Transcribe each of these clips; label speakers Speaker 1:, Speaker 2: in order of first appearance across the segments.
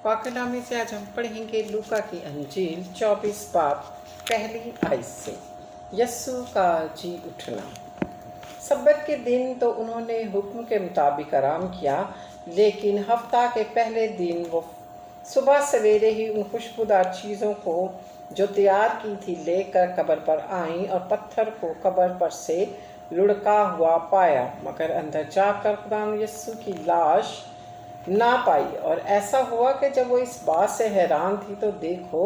Speaker 1: पाकनामे से आज हम पढ़ेंगे लूका की अंजील 24 बाब पहली आयत से। यस्सु का जी उठना। सब्बत के दिन तो उन्होंने हुक्म के मुताबिक आराम किया, लेकिन हफ्ता के पहले दिन वो सुबह सवेरे ही उन खुशबूदार चीज़ों को जो तैयार की थी लेकर कब्र पर आईं और पत्थर को कब्र पर से लुढ़का हुआ पाया, मगर अंदर जाकर खुदा यस्सु की लाश ना पाई। और ऐसा हुआ कि जब वो इस बात से हैरान थी तो देखो,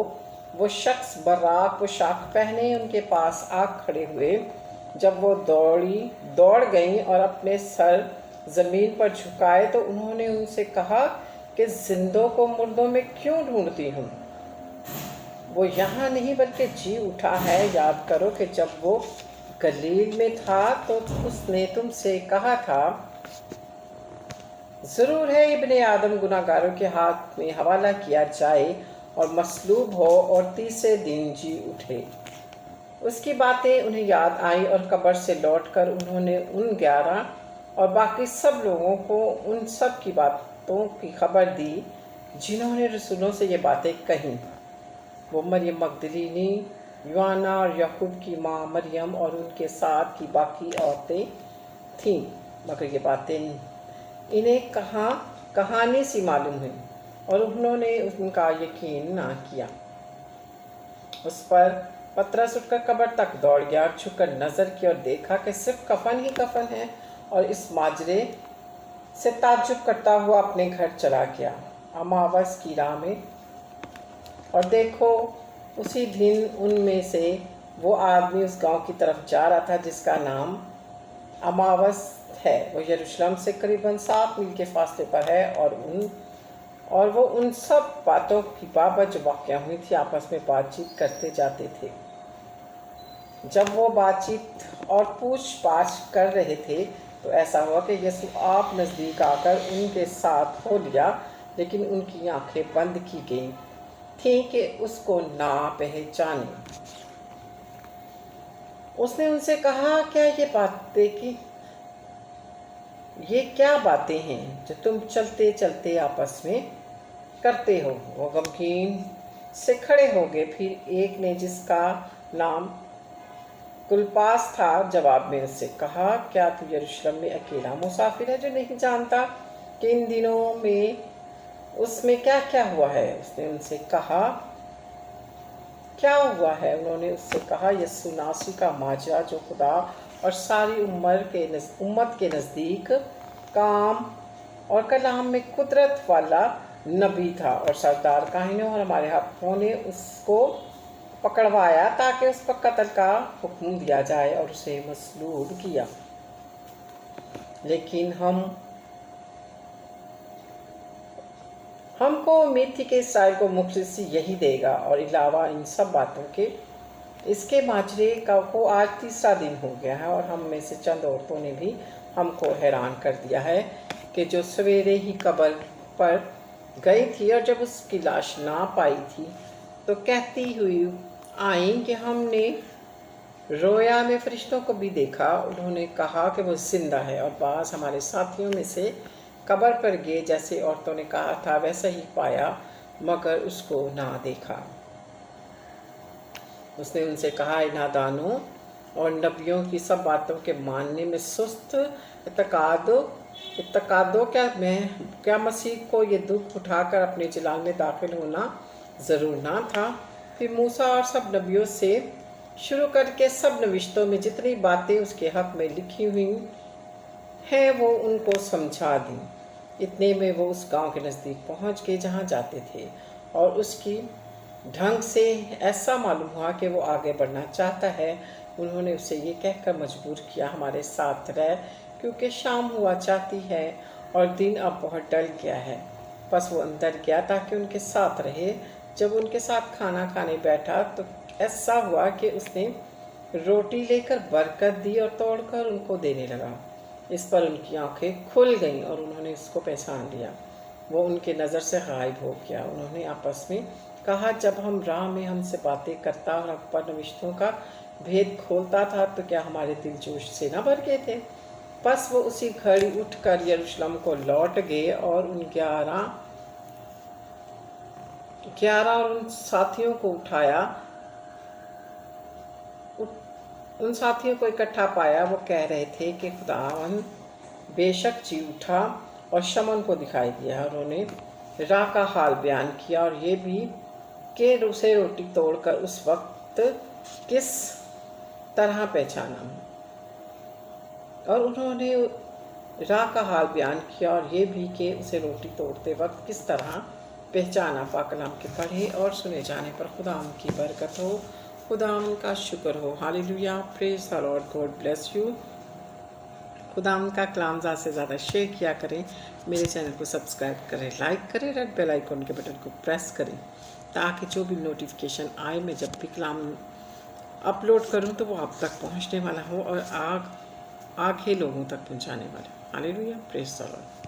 Speaker 1: वो शख्स बर्राक पोशाक पहने उनके पास आ खड़े हुए। जब वो दौड़ गईं और अपने सर ज़मीन पर झुकाए तो उन्होंने उनसे कहा कि जिंदों को मुर्दों में क्यों ढूंढती हूँ? वो यहाँ नहीं बल्कि जी उठा है। याद करो कि जब वो गलील में था तो उसने तुमसे कहा था, ज़रूर है इब्ने आदम गुनाहगारों के हाथ में हवाला किया जाए और मसलूब हो और तीसरे दिन जी उठे। उसकी बातें उन्हें याद आई और कब्र से लौटकर उन्होंने उन 11 और बाकी सब लोगों को उन सब की बातों की खबर दी जिन्होंने रसूलों से ये बातें कहीं। वो मरियम मगदलीनी, यूहन्ना और याकूब की माँ मरियम और उनके साथ की बाकी औरतें थीं, मगर ये बातें इन्हें कहानी सी मालूम हुई और उन्होंने उनका यकीन ना किया। उस पर पतरस उठकर कब्र तक दौड़ गया और झुककर नज़र की और देखा कि सिर्फ कफन ही कफन है, और इस माजरे से ताज्जुब करता हुआ अपने घर चला गया अमावस की राह में। और देखो, उसी दिन उनमें से वो आदमी उस गांव की तरफ जा रहा था जिसका नाम अमावस है। वो यरूशलेम से करीबन 7 मील के फासले पर है, और वो उन सब बातों की बाबत जो वाक़या हुई थी आपस में बातचीत करते जाते थे। जब वो बातचीत और पूछ पाछ कर रहे थे तो ऐसा हुआ कि यीशु आप नज़दीक आकर उनके साथ हो लिया, लेकिन उनकी आंखें बंद की गई थीं कि उसको ना पहचाने। उसने उनसे कहा, ये क्या बातें हैं जो तुम चलते चलते आपस में करते हो? वो गमगीन से खड़े हो गए। फिर एक ने, जिसका नाम कुलपास था, जवाब में उससे कहा, क्या तू यरूशलेम में अकेला मुसाफिर है जो नहीं जानता कि इन दिनों में उसमें क्या क्या हुआ है? उसने उनसे कहा, क्या हुआ है? उन्होंने उससे कहा, यस्सु नासरी का माजरा जो खुदा और सारी उम्मत के नज़दीक काम और कलाम में कुदरत वाला नबी था, और सरदार काहिनों और हमारे हाकिमों ने उसको पकड़वाया ताकि उस पर कत्ल का हुक्म दिया जाए और उसे मसलूब किया। लेकिन हमको उम्मीद थी कि इसराइल को मुखलिस यही देगा, और अलावा इन सब बातों के इसके माजरे का वो आज तीसरा दिन हो गया है। और हम में से चंद औरतों ने भी हमको हैरान कर दिया है कि जो सवेरे ही कब्र पर गई थी और जब उसकी लाश ना पाई थी तो कहती हुई आई कि हमने रोया में फरिश्तों को भी देखा। उन्होंने कहा कि वो जिंदा है, और बाज़ हमारे साथियों में से कब्र पर गए, जैसे औरतों ने कहा था वैसा ही पाया, मगर उसको ना देखा। उसने उनसे कहा, नादानों और नबियों की सब बातों के मानने में सुस्त इत्तकादो क्या मसीह को ये दुख उठाकर अपने जलाल में दाखिल होना ज़रूर ना था? फिर मूसा और सब नबियों से शुरू करके सब नविश्तों में जितनी बातें उसके हक़ में लिखी हुई हैं वो उनको समझा दी। इतने में वो उस गांव के नज़दीक पहुंच गए जहां जाते थे, और उसकी ढंग से ऐसा मालूम हुआ कि वो आगे बढ़ना चाहता है। उन्होंने उसे ये कहकर मजबूर किया, हमारे साथ रह, क्योंकि शाम हुआ चाहती है और दिन अब बहुत डल गया है। बस वो अंदर गया ताकि उनके साथ रहे। जब उनके साथ खाना खाने बैठा तो ऐसा हुआ कि उसने रोटी लेकर बरकत दी और तोड़कर उनको देने लगा। इस पर उनकी आंखें खुल गईं और उन्होंने उसको पहचान लिया। वो उनके नज़र से गायब हो गया। उन्होंने आपस में कहा, जब हम राह में हमसे बातें करता और हम पर नविश्तों का भेद खोलता था तो क्या हमारे दिल जोश से न भर गए थे? बस वो उसी घड़ी उठकर यरूशलेम को लौट गए और उन 11 कियारा और उन साथियों को इकट्ठा पाया। वो कह रहे थे कि खुदावन बेशक जी उठा और शमन को दिखाई दिया। उन्होंने रा का हाल बयान किया और ये भी कि उसे रोटी तोड़कर उस वक्त किस तरह पहचाना। और उन्होंने रा का हाल बयान किया और ये भी कि उसे रोटी तोड़ते वक्त किस तरह पहचाना। पाक कलाम के पढ़े और सुने जाने पर खुदा की बरकत हो, खुदा का शुक्र हो। Hallelujah, praise the Lord, God bless you. खुदा का कलाम ज़्यादा से ज़्यादा शेयर किया करें, मेरे चैनल को सब्सक्राइब करें, लाइक करें, रेड बेल आइकन के बटन को प्रेस करें ताकि जो भी नोटिफिकेशन आए मैं जब भी कलाम अपलोड करूं तो वो आप तक पहुंचने वाला हो और आगे लोगों तक पहुंचाने वाला। Hallelujah, praise the Lord.